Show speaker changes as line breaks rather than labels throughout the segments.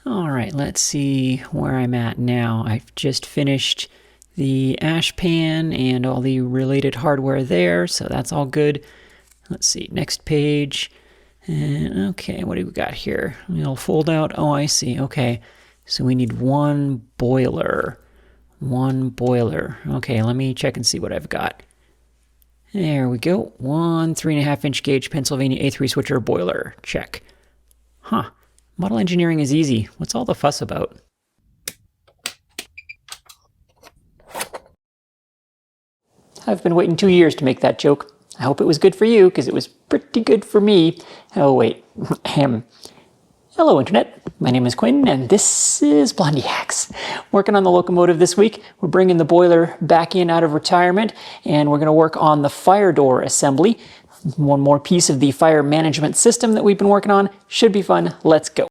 All right, let's see where I'm at now. I've just finished the ash pan and all the related hardware there, so that's all good. Let's see, next page. And okay, what do we got here? It'll fold out. Oh, I see. Okay, so we need one boiler. One boiler. Okay, let me check and see what I've got. There we go. One 3.5-inch gauge Pennsylvania A3 switcher boiler. Check. Huh. Model engineering is easy. What's all the fuss about? I've been waiting 2 years to make that joke. I hope it was good for you, because it was pretty good for me. Oh, wait. Hello, Internet. My name is Quinn, and this is Blondihacks. Working on the locomotive this week. We're bringing the boiler back in out of retirement, and we're going to work on the fire door assembly. One more piece of the fire management system that we've been working on. Should be fun. Let's go.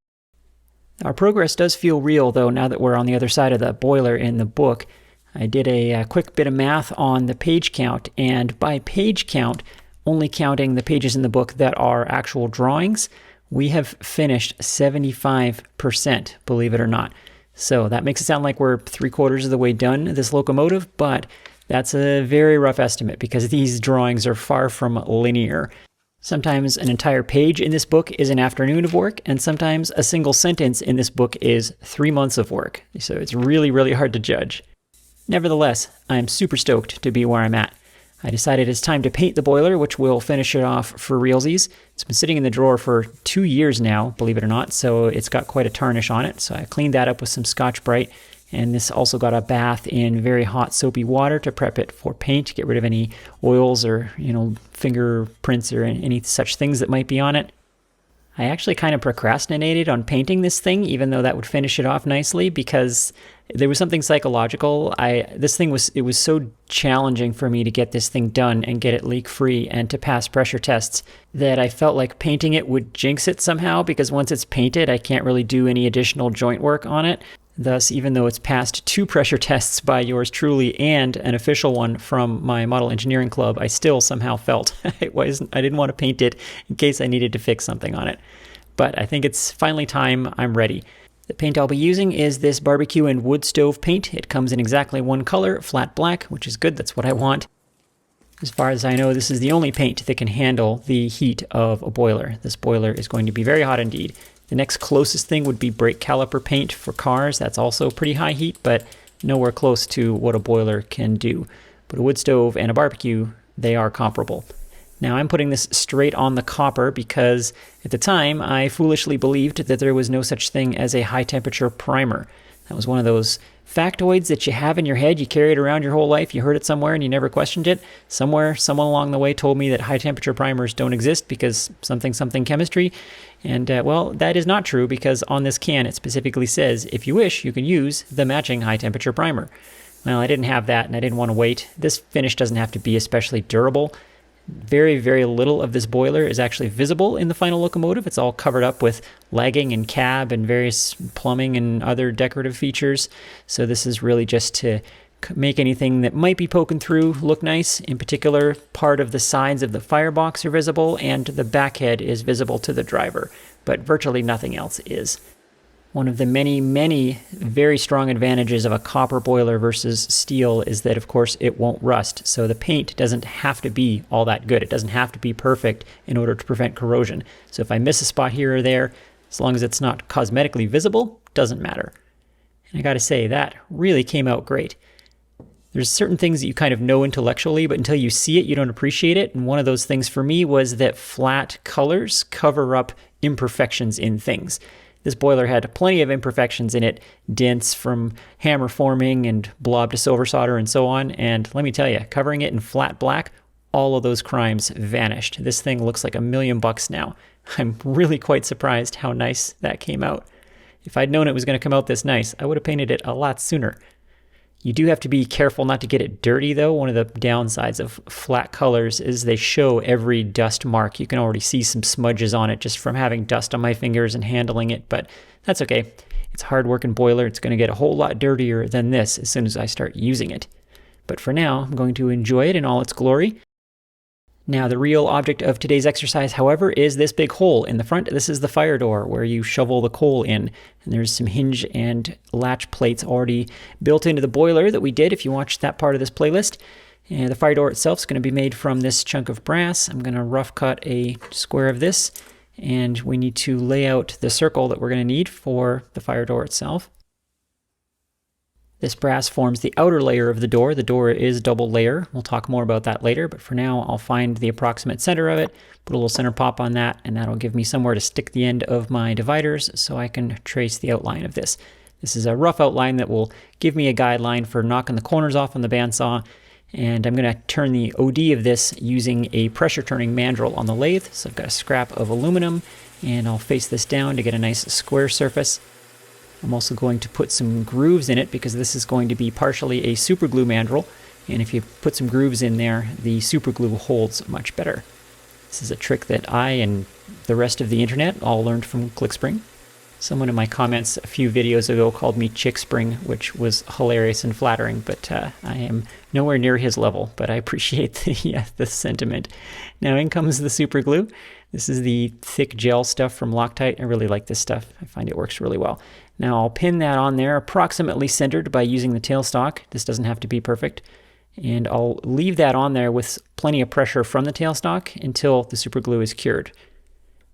Our progress does feel real, though, now that we're on the other side of the boiler in the book. I did a quick bit of math on the page count, and by page count, only counting the pages in the book that are actual drawings, we have finished 75%, believe it or not. So that makes it sound like we're 3/4 of the way done this locomotive, but that's a very rough estimate because these drawings are far from linear. Sometimes an entire page in this book is an afternoon of work, and sometimes a single sentence in this book is 3 months of work. So it's really, really hard to judge. Nevertheless, I'm super stoked to be where I'm at. I decided it's time to paint the boiler, which will finish it off for realsies. It's been sitting in the drawer for 2 years now, believe it or not, so it's got quite a tarnish on it. So I cleaned that up with some Scotch-Brite, and this also got a bath in very hot soapy water to prep it for paint, get rid of any oils or, fingerprints or any such things that might be on it. I actually kind of procrastinated on painting this thing, even though that would finish it off nicely, because there was something psychological. It was so challenging for me to get this thing done and get it leak-free and to pass pressure tests that I felt like painting it would jinx it somehow, because once it's painted, I can't really do any additional joint work on it. Thus, even though it's passed 2 pressure tests by yours truly and an official one from my model engineering club, I still somehow felt I didn't want to paint it in case I needed to fix something on it. But I think it's finally time. I'm ready. The paint I'll be using is this barbecue and wood stove paint. It comes in exactly one color, flat black, which is good. That's what I want. As far as I know, this is the only paint that can handle the heat of a boiler. This boiler is going to be very hot indeed. The next closest thing would be brake caliper paint for cars. That's also pretty high heat, but nowhere close to what a boiler can do. But a wood stove and a barbecue, they are comparable. Now I'm putting this straight on the copper because at the time I foolishly believed that there was no such thing as a high temperature primer. That was one of those factoids that you have in your head. You carry it around your whole life. You heard it somewhere and you never questioned it. Somewhere, someone along the way told me that high temperature primers don't exist because something chemistry. And well, that is not true, because on this can it specifically says, if you wish, you can use the matching high temperature primer. Well, I didn't have that and I didn't want to wait. This finish doesn't have to be especially durable. Very, very little of this boiler is actually visible in the final locomotive. It's all covered up with lagging and cab and various plumbing and other decorative features. So this is really just to make anything that might be poking through look nice. In particular, part of the sides of the firebox are visible and the back head is visible to the driver, but virtually nothing else is. One of the many, many very strong advantages of a copper boiler versus steel is that, of course, it won't rust. So the paint doesn't have to be all that good. It doesn't have to be perfect in order to prevent corrosion. So if I miss a spot here or there, as long as it's not cosmetically visible, doesn't matter. And I gotta say, that really came out great. There's certain things that you kind of know intellectually, but until you see it, you don't appreciate it. And one of those things for me was that flat colors cover up imperfections in things. This boiler had plenty of imperfections in it, dents from hammer forming and blob to silver solder and so on. And let me tell you, covering it in flat black, all of those crimes vanished. This thing looks like $1 million now. I'm really quite surprised how nice that came out. If I'd known it was going to come out this nice, I would have painted it a lot sooner. You do have to be careful not to get it dirty, though. One of the downsides of flat colors is they show every dust mark. You can already see some smudges on it just from having dust on my fingers and handling it, but that's okay. It's a hard-working boiler. It's going to get a whole lot dirtier than this as soon as I start using it. But for now, I'm going to enjoy it in all its glory. Now, the real object of today's exercise, however, is this big hole in the front. This is the fire door where you shovel the coal in. And there's some hinge and latch plates already built into the boiler that we did if you watched that part of this playlist. And the fire door itself is going to be made from this chunk of brass. I'm going to rough cut a square of this, and we need to lay out the circle that we're going to need for the fire door itself. This brass forms the outer layer of the door. The door is double layer. We'll talk more about that later, but for now I'll find the approximate center of it, put a little center pop on that, and that'll give me somewhere to stick the end of my dividers so I can trace the outline of this. This is a rough outline that will give me a guideline for knocking the corners off on the bandsaw, and I'm going to turn the OD of this using a pressure turning mandrel on the lathe. So I've got a scrap of aluminum, and I'll face this down to get a nice square surface. I'm also going to put some grooves in it because this is going to be partially a superglue mandrel, and if you put some grooves in there, the superglue holds much better. This is a trick that I and the rest of the internet all learned from ClickSpring. Someone in my comments a few videos ago called me Chick Spring, which was hilarious and flattering, but I am nowhere near his level, but I appreciate the sentiment. Now in comes the superglue. This is the thick gel stuff from Loctite. I really like this stuff. I find it works really well. Now I'll pin that on there approximately centered by using the tailstock. This doesn't have to be perfect. And I'll leave that on there with plenty of pressure from the tailstock until the superglue is cured.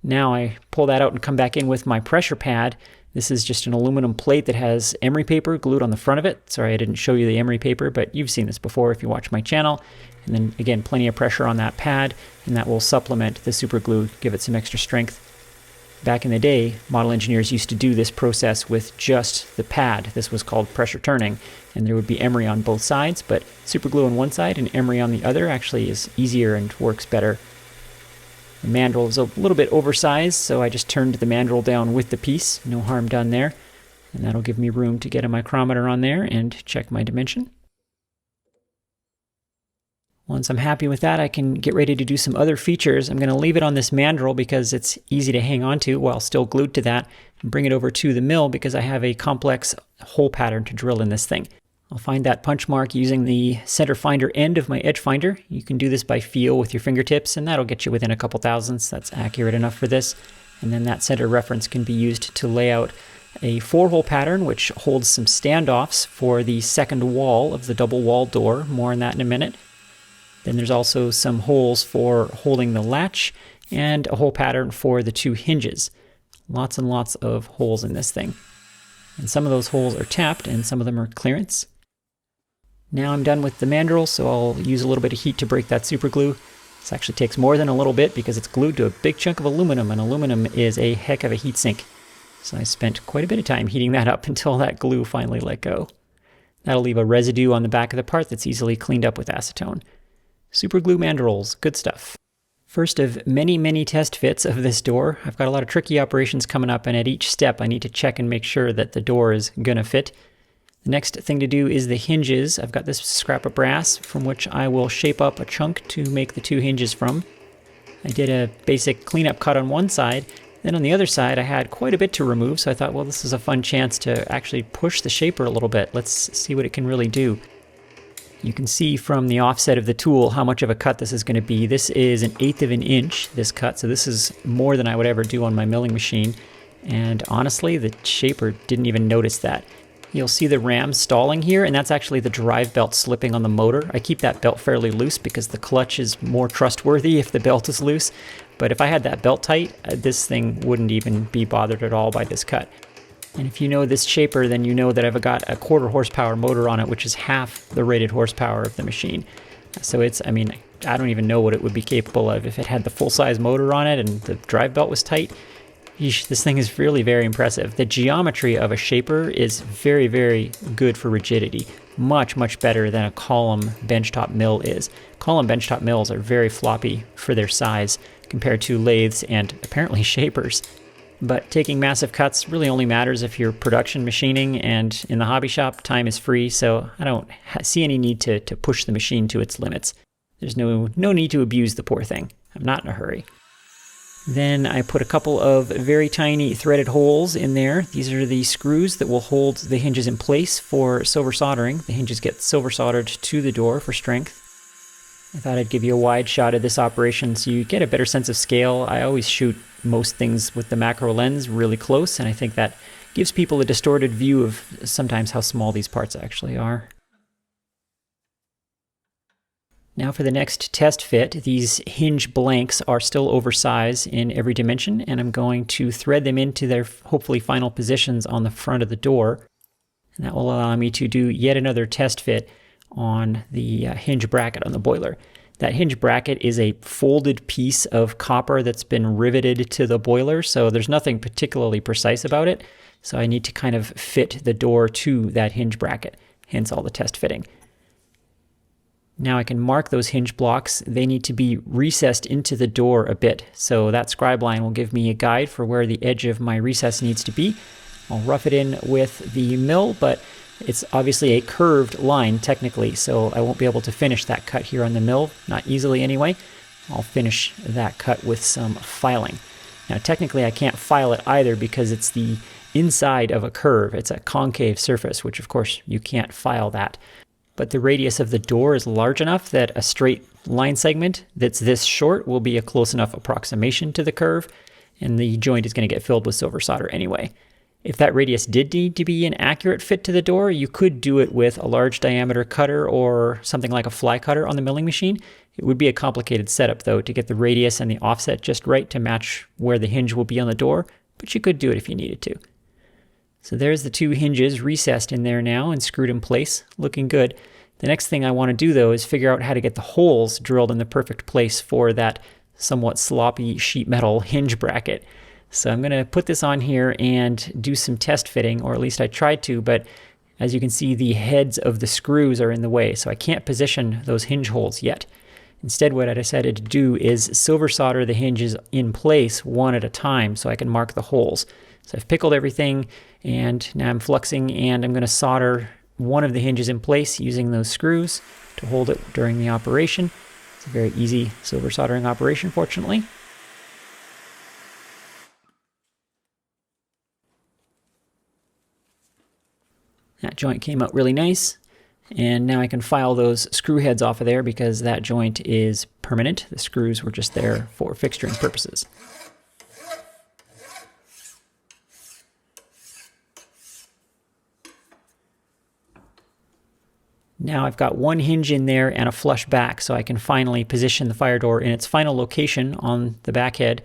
Now I pull that out and come back in with my pressure pad. This is just an aluminum plate that has emery paper glued on the front of it. Sorry I didn't show you the emery paper, but you've seen this before if you watch my channel. And then again, plenty of pressure on that pad, and that will supplement the superglue, give it some extra strength. Back in the day, model engineers used to do this process with just the pad. This was called pressure turning, and there would be emery on both sides, but superglue on one side and emery on the other actually is easier and works better. The mandrel is a little bit oversized, so I just turned the mandrel down with the piece. No harm done there. And that'll give me room to get a micrometer on there and check my dimension. Once I'm happy with that, I can get ready to do some other features. I'm going to leave it on this mandrel because it's easy to hang on to while still glued to that, and bring it over to the mill because I have a complex hole pattern to drill in this thing. I'll find that punch mark using the center finder end of my edge finder. You can do this by feel with your fingertips, and that'll get you within a couple thousandths. That's accurate enough for this. And then that center reference can be used to lay out a 4-hole pattern, which holds some standoffs for the second wall of the double wall door. More on that in a minute. Then there's also some holes for holding the latch and a hole pattern for the 2 hinges. Lots and lots of holes in this thing. And some of those holes are tapped and some of them are clearance. Now I'm done with the mandrel, so I'll use a little bit of heat to break that superglue. This actually takes more than a little bit because it's glued to a big chunk of aluminum, and aluminum is a heck of a heat sink. So I spent quite a bit of time heating that up until that glue finally let go. That'll leave a residue on the back of the part that's easily cleaned up with acetone. Superglue mandrels, good stuff. First of many, many test fits of this door. I've got a lot of tricky operations coming up, and at each step I need to check and make sure that the door is gonna fit. The next thing to do is the hinges. I've got this scrap of brass from which I will shape up a chunk to make the 2 hinges from. I did a basic cleanup cut on one side. Then on the other side I had quite a bit to remove, so I thought, well, this is a fun chance to actually push the shaper a little bit. Let's see what it can really do. You can see from the offset of the tool how much of a cut this is going to be. This is 1/8 of an inch, this cut, so this is more than I would ever do on my milling machine. And honestly, the shaper didn't even notice that. You'll see the ram stalling here, and that's actually the drive belt slipping on the motor. I keep that belt fairly loose because the clutch is more trustworthy if the belt is loose. But if I had that belt tight, this thing wouldn't even be bothered at all by this cut. And if you know this shaper, then you know that I've got a 1/4 horsepower motor on it, which is half the rated horsepower of the machine. So it's, I mean, I don't even know what it would be capable of if it had the full-size motor on it and the drive belt was tight. Yeesh, this thing is really very impressive. The geometry of a shaper is very, very good for rigidity. Much, much better than a column benchtop mill is. Column benchtop mills are very floppy for their size compared to lathes and apparently shapers. But taking massive cuts really only matters if you're production machining, and in the hobby shop, time is free, so I don't see any need to push the machine to its limits. There's no need to abuse the poor thing. I'm not in a hurry. Then I put a couple of very tiny threaded holes in there. These are the screws that will hold the hinges in place for silver soldering. The hinges get silver soldered to the door for strength. I thought I'd give you a wide shot of this operation so you get a better sense of scale. I always shoot most things with the macro lens really close, and I think that gives people a distorted view of sometimes how small these parts actually are. Now for the next test fit, these hinge blanks are still oversized in every dimension, and I'm going to thread them into their hopefully final positions on the front of the door. And that will allow me to do yet another test fit on the hinge bracket on the boiler. That hinge bracket is a folded piece of copper that's been riveted to the boiler, so there's nothing particularly precise about it. So I need to kind of fit the door to that hinge bracket, hence all the test fitting. Now I can mark those hinge blocks. They need to be recessed into the door a bit, so that scribe line will give me a guide for where the edge of my recess needs to be. I'll rough it in with the mill, but it's obviously a curved line technically, so I won't be able to finish that cut here on the mill, not easily anyway. I'll finish that cut with some filing. Now technically I can't file it either because it's the inside of a curve. It's a concave surface, which of course you can't file that. But the radius of the door is large enough that a straight line segment that's this short will be a close enough approximation to the curve, and the joint is going to get filled with silver solder anyway. If that radius did need to be an accurate fit to the door, you could do it with a large diameter cutter or something like a fly cutter on the milling machine. It would be a complicated setup though to get the radius and the offset just right to match where the hinge will be on the door, but you could do it if you needed to. So there's the two hinges recessed in there now and screwed in place, looking good. The next thing I want to do though is figure out how to get the holes drilled in the perfect place for that somewhat sloppy sheet metal hinge bracket. So I'm going to put this on here and do some test fitting, or at least I tried to, but as you can see the heads of the screws are in the way, so I can't position those hinge holes yet. Instead what I decided to do is silver solder the hinges in place one at a time so I can mark the holes. So I've pickled everything and now I'm fluxing, and I'm going to solder one of the hinges in place using those screws to hold it during the operation. It's a very easy silver soldering operation, fortunately. That joint came out really nice, and now I can file those screw heads off of there because that joint is permanent. The screws were just there for fixturing purposes. Now I've got one hinge in there and a flush back, so I can finally position the fire door in its final location on the back head,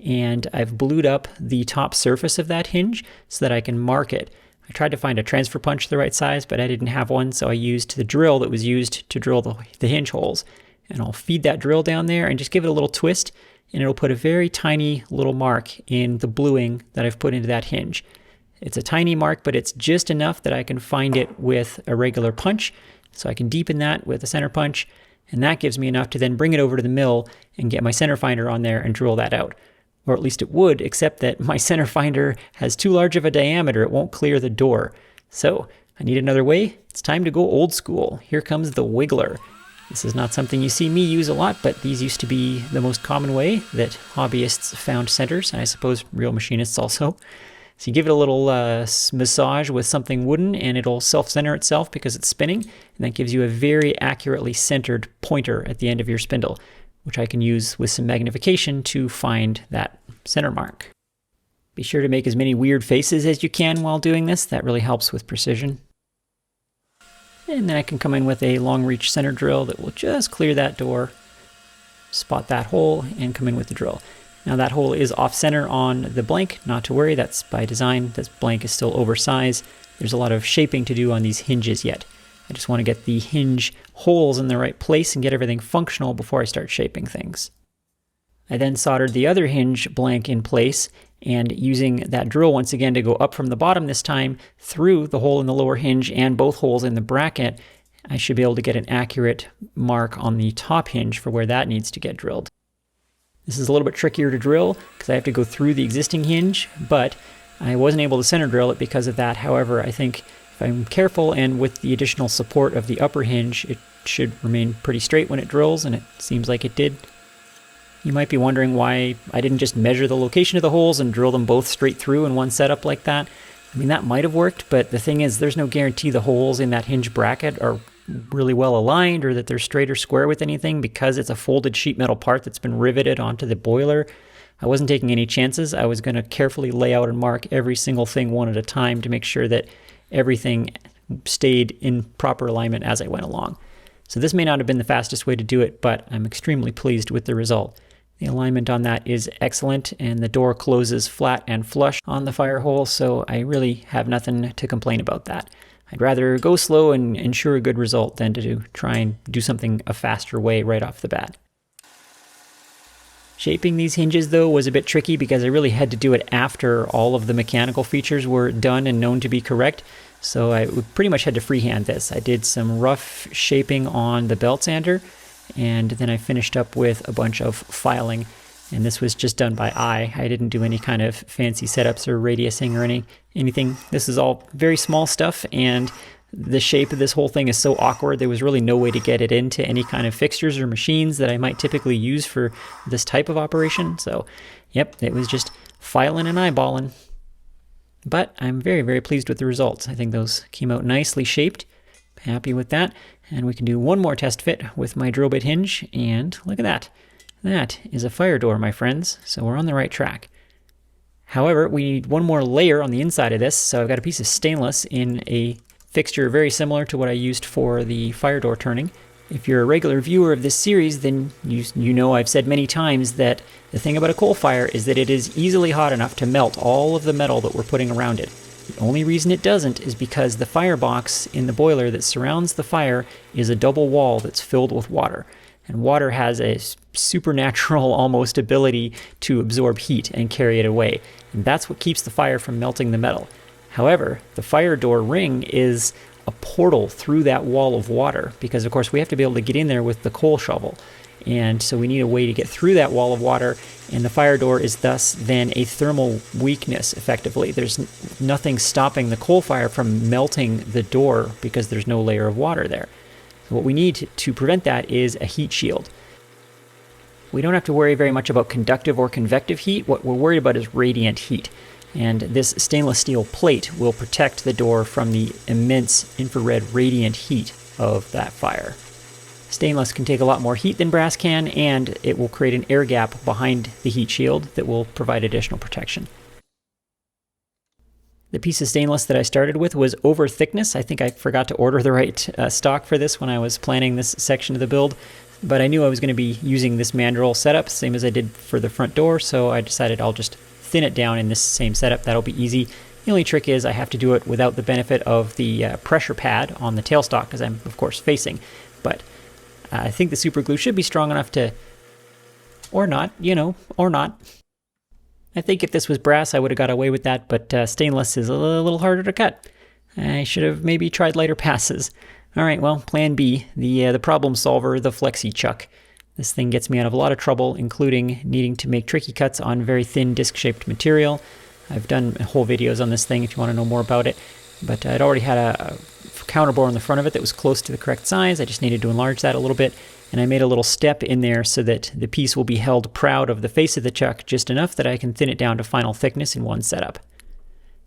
and I've blued up the top surface of that hinge so that I can mark it. I tried to find a transfer punch the right size, but I didn't have one, so I used the drill that was used to drill the hinge holes. And I'll feed that drill down there and just give it a little twist, and it'll put a very tiny little mark in the bluing that I've put into that hinge. It's a tiny mark, but it's just enough that I can find it with a regular punch, so I can deepen that with a center punch, and that gives me enough to then bring it over to the mill and get my center finder on there and drill that out. Or at least it would, except that my center finder has too large of a diameter. It won't clear the door. So I need another way. It's time to go old school. Here comes the wiggler. This is not something you see me use a lot, but these used to be the most common way that hobbyists found centers, and I suppose real machinists also. So you give it a little massage with something wooden, and it'll self-center itself because it's spinning, and that gives you a very accurately centered pointer at the end of your spindle, which I can use with some magnification to find that center mark. Be sure to make as many weird faces as you can while doing this. That really helps with precision. And then I can come in with a long reach center drill that will just clear that door, spot that hole, and come in with the drill. Now that hole is off center on the blank, not to worry, that's by design. This blank is still oversized. There's a lot of shaping to do on these hinges yet. I just want to get the hinge holes in the right place and get everything functional before I start shaping things. I then soldered the other hinge blank in place, and using that drill once again to go up from the bottom this time through the hole in the lower hinge and both holes in the bracket, I should be able to get an accurate mark on the top hinge for where that needs to get drilled. This is a little bit trickier to drill because I have to go through the existing hinge, but I wasn't able to center drill it because of that. However, I think if I'm careful and with the additional support of the upper hinge, it should remain pretty straight when it drills, and it seems like it did. You might be wondering why I didn't just measure the location of the holes and drill them both straight through in one setup like that. I mean, that might have worked, but the thing is, there's no guarantee the holes in that hinge bracket are really well aligned or that they're straight or square with anything because it's a folded sheet metal part that's been riveted onto the boiler. I wasn't taking any chances. I was going to carefully lay out and mark every single thing one at a time to make sure that everything stayed in proper alignment as I went along. So this may not have been the fastest way to do it, but I'm extremely pleased with the result. The alignment on that is excellent, and the door closes flat and flush on the fire hole, so I really have nothing to complain about that. I'd rather go slow and ensure a good result than to try and do something a faster way right off the bat. Shaping these hinges, though, was a bit tricky because I really had to do it after all of the mechanical features were done and known to be correct. So I pretty much had to freehand this. I did some rough shaping on the belt sander, and then I finished up with a bunch of filing. And this was just done by eye. I didn't do any kind of fancy setups or radiusing or anything. This is all very small stuff, and the shape of this whole thing is so awkward, there was really no way to get it into any kind of fixtures or machines that I might typically use for this type of operation. So, yep, it was just filing and eyeballing. But I'm very, very pleased with the results. I think those came out nicely shaped. Happy with that. And we can do one more test fit with my drill bit hinge, and look at that. That is a fire door, my friends, so we're on the right track. However, we need one more layer on the inside of this, so I've got a piece of stainless in a fixture very similar to what I used for the fire door turning. If you're a regular viewer of this series, then you know I've said many times that the thing about a coal fire is that it is easily hot enough to melt all of the metal that we're putting around it. The only reason it doesn't is because the firebox in the boiler that surrounds the fire is a double wall that's filled with water. And water has a supernatural almost ability to absorb heat and carry it away. And that's what keeps the fire from melting the metal. However, the fire door ring is a portal through that wall of water because, of course, we have to be able to get in there with the coal shovel. And so we need a way to get through that wall of water, and the fire door is thus then a thermal weakness, effectively. There's nothing stopping the coal fire from melting the door because there's no layer of water there. So what we need to prevent that is a heat shield. We don't have to worry very much about conductive or convective heat. What we're worried about is radiant heat. And this stainless steel plate will protect the door from the immense infrared radiant heat of that fire. Stainless can take a lot more heat than brass can, and it will create an air gap behind the heat shield that will provide additional protection. The piece of stainless that I started with was over thickness. I think I forgot to order the right stock for this when I was planning this section of the build, but I knew I was going to be using this mandrel setup, same as I did for the front door, so I decided I'll just thin it down in this same setup. That'll be easy. The only trick is I have to do it without the benefit of the pressure pad on the tailstock because I'm, of course, facing. But I think the super glue should be strong enough to, or not, or not. I think if this was brass, I would have got away with that, but stainless is a little harder to cut. I should have maybe tried lighter passes. All right, well, plan B, the problem solver, the flexi chuck. This thing gets me out of a lot of trouble, including needing to make tricky cuts on very thin disc-shaped material. I've done whole videos on this thing if you want to know more about it, but I'd already had a counterbore on the front of it that was close to the correct size. I just needed to enlarge that a little bit, and I made a little step in there so that the piece will be held proud of the face of the chuck just enough that I can thin it down to final thickness in one setup.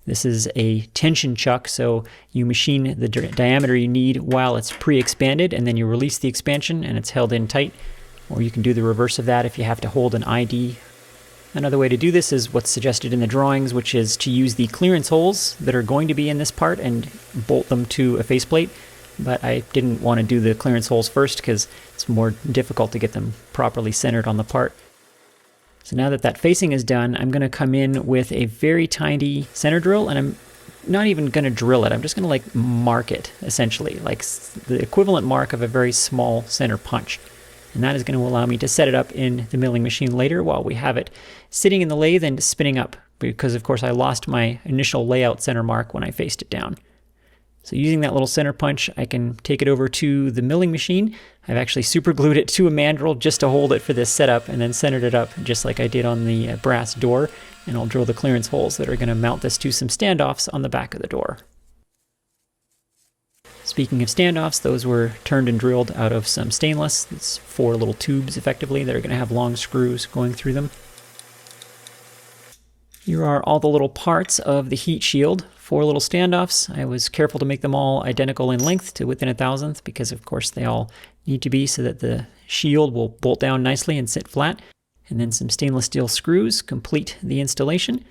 This is a tension chuck, so you machine the diameter you need while it's pre-expanded, and then you release the expansion and it's held in tight. Or you can do the reverse of that if you have to hold an ID. Another way to do this is what's suggested in the drawings, which is to use the clearance holes that are going to be in this part and bolt them to a faceplate. But I didn't want to do the clearance holes first because it's more difficult to get them properly centered on the part. So now that that facing is done, I'm going to come in with a very tiny center drill, and I'm not even going to drill it. I'm just going to mark it, essentially, like the equivalent mark of a very small center punch. And that is going to allow me to set it up in the milling machine later while we have it sitting in the lathe and spinning up, because of course I lost my initial layout center mark when I faced it down. So using that little center punch, I can take it over to the milling machine. I've actually super glued it to a mandrel just to hold it for this setup, and then centered it up just like I did on the brass door, and I'll drill the clearance holes that are going to mount this to some standoffs on the back of the door. Speaking of standoffs, those were turned and drilled out of some stainless. It's 4 little tubes, effectively, that are going to have long screws going through them. Here are all the little parts of the heat shield 4 little standoffs. I was careful to make them all identical in length to within 1,000th because of course they all need to be so that the shield will bolt down nicely and sit flat. And then some stainless steel screws complete the installation.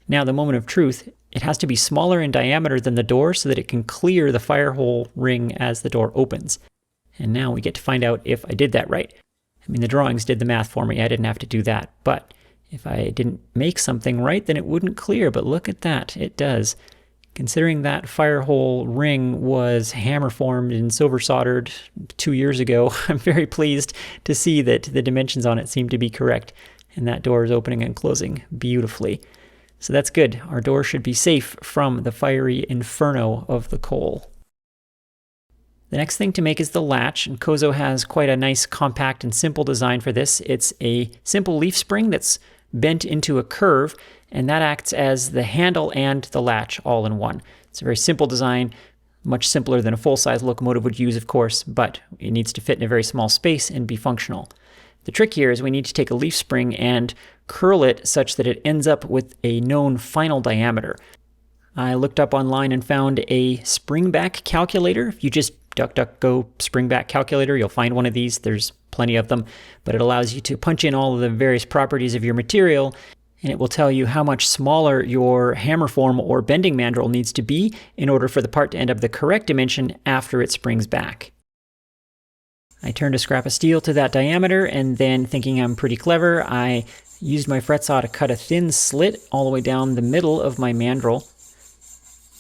Now the moment of truth, it has to be smaller in diameter than the door so that it can clear the fire hole ring as the door opens. And now we get to find out if I did that right. I mean, the drawings did the math for me. I didn't have to do that. But if I didn't make something right, then it wouldn't clear. But look at that. It does. Considering that fire hole ring was hammer formed and silver soldered 2 years ago, I'm very pleased to see that the dimensions on it seem to be correct. And that door is opening and closing beautifully. So that's good. Our door should be safe from the fiery inferno of the coal. The next thing to make is the latch, and Kozo has quite a nice, compact, and simple design for this. It's a simple leaf spring that's bent into a curve, and that acts as the handle and the latch all in one. It's a very simple design, much simpler than a full-size locomotive would use, of course, but it needs to fit in a very small space and be functional. The trick here is we need to take a leaf spring and curl it such that it ends up with a known final diameter. I looked up online and found a springback calculator. If you just DuckDuckGo springback calculator, you'll find one of these. There's plenty of them, but it allows you to punch in all of the various properties of your material, and it will tell you how much smaller your hammer form or bending mandrel needs to be in order for the part to end up the correct dimension after it springs back. I turned a scrap of steel to that diameter, and then, thinking I'm pretty clever, I used my fret saw to cut a thin slit all the way down the middle of my mandrel.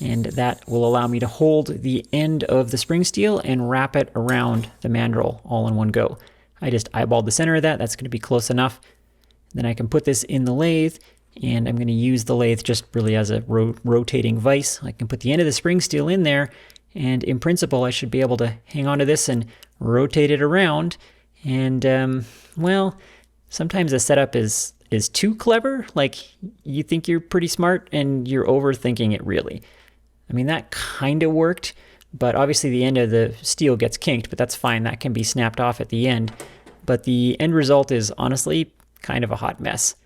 And that will allow me to hold the end of the spring steel and wrap it around the mandrel all in one go. I just eyeballed the center of that. That's going to be close enough. Then I can put this in the lathe, and I'm going to use the lathe just really as a rotating vise. I can put the end of the spring steel in there, and in principle I should be able to hang onto this and rotate it around. And well, sometimes the setup is too clever. Like, you think you're pretty smart and you're overthinking it really. I mean, that kind of worked, but obviously the end of the steel gets kinked, but that's fine. That can be snapped off at the end. But the end result is honestly kind of a hot mess.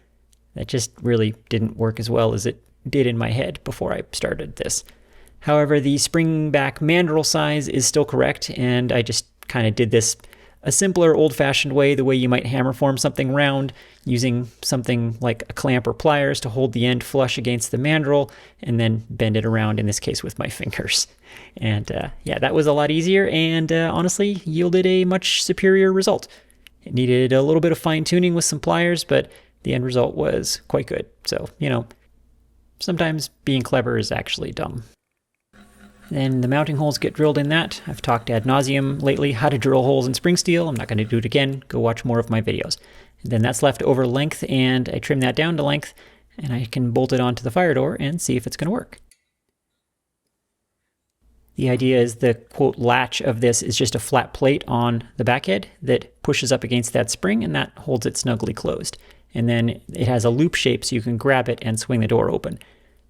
That just really didn't work as well as it did in my head before I started this. However, the spring-back mandrel size is still correct, and I just kind of did this a simpler, old-fashioned way, the way you might hammer form something round, using something like a clamp or pliers to hold the end flush against the mandrel, and then bend it around, in this case with my fingers. And yeah, that was a lot easier, and honestly yielded a much superior result. It needed a little bit of fine-tuning with some pliers, but the end result was quite good. So, you know, sometimes being clever is actually dumb. Then the mounting holes get drilled in that. I've talked ad nauseum lately how to drill holes in spring steel. I'm not going to do it again. Go watch more of my videos. And then that's left over length, and I trim that down to length, and I can bolt it onto the fire door and see if it's going to work. The idea is the, quote, latch of this is just a flat plate on the backhead that pushes up against that spring, and that holds it snugly closed. And then it has a loop shape so you can grab it and swing the door open.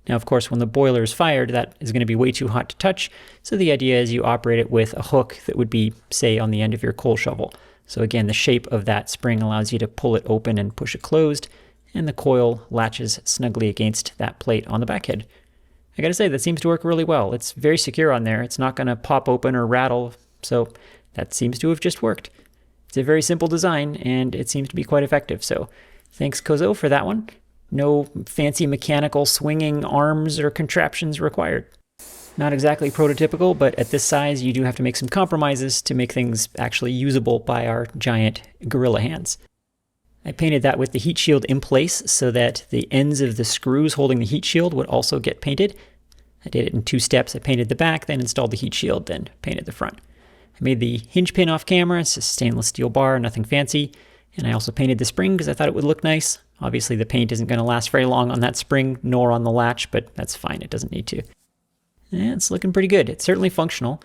Now, of course, when the boiler is fired, that is going to be way too hot to touch. So the idea is you operate it with a hook that would be, say, on the end of your coal shovel. So again, the shape of that spring allows you to pull it open and push it closed, and the coil latches snugly against that plate on the backhead. I gotta say, that seems to work really well. It's very secure on there. It's not going to pop open or rattle, so that seems to have just worked. It's a very simple design, and it seems to be quite effective. So thanks, Kozo, for that one. No fancy mechanical swinging arms or contraptions required. Not exactly prototypical, but at this size you do have to make some compromises to make things actually usable by our giant gorilla hands. I painted that with the heat shield in place so that the ends of the screws holding the heat shield would also get painted. I did it in 2 steps. I painted the back, then installed the heat shield, then painted the front. I made the hinge pin off camera. It's a stainless steel bar, nothing fancy. And I also painted the spring because I thought it would look nice. Obviously the paint isn't going to last very long on that spring nor on the latch, but that's fine. It doesn't need to. And it's looking pretty good. It's certainly functional.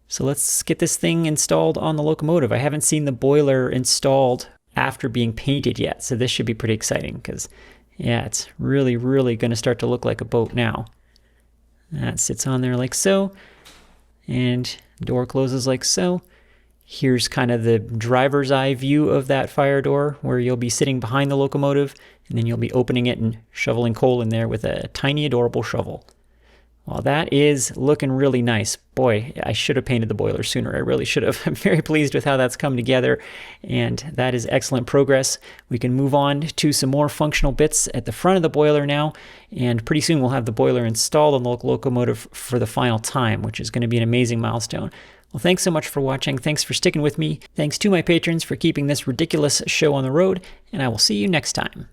So let's get this thing installed on the locomotive. I haven't seen the boiler installed after being painted yet, so this should be pretty exciting because, yeah, it's really, really going to start to look like a boat now. That sits on there like so, and door closes like so. Here's kind of the driver's eye view of that fire door where you'll be sitting behind the locomotive, and then you'll be opening it and shoveling coal in there with a tiny, adorable shovel. Well, that is looking really nice. Boy, I should have painted the boiler sooner. I really should have. I'm very pleased with how that's come together, and that is excellent progress. We can move on to some more functional bits at the front of the boiler now, and pretty soon we'll have the boiler installed on the locomotive for the final time, which is going to be an amazing milestone. Well, thanks so much for watching. Thanks for sticking with me. Thanks to my patrons for keeping this ridiculous show on the road, and I will see you next time.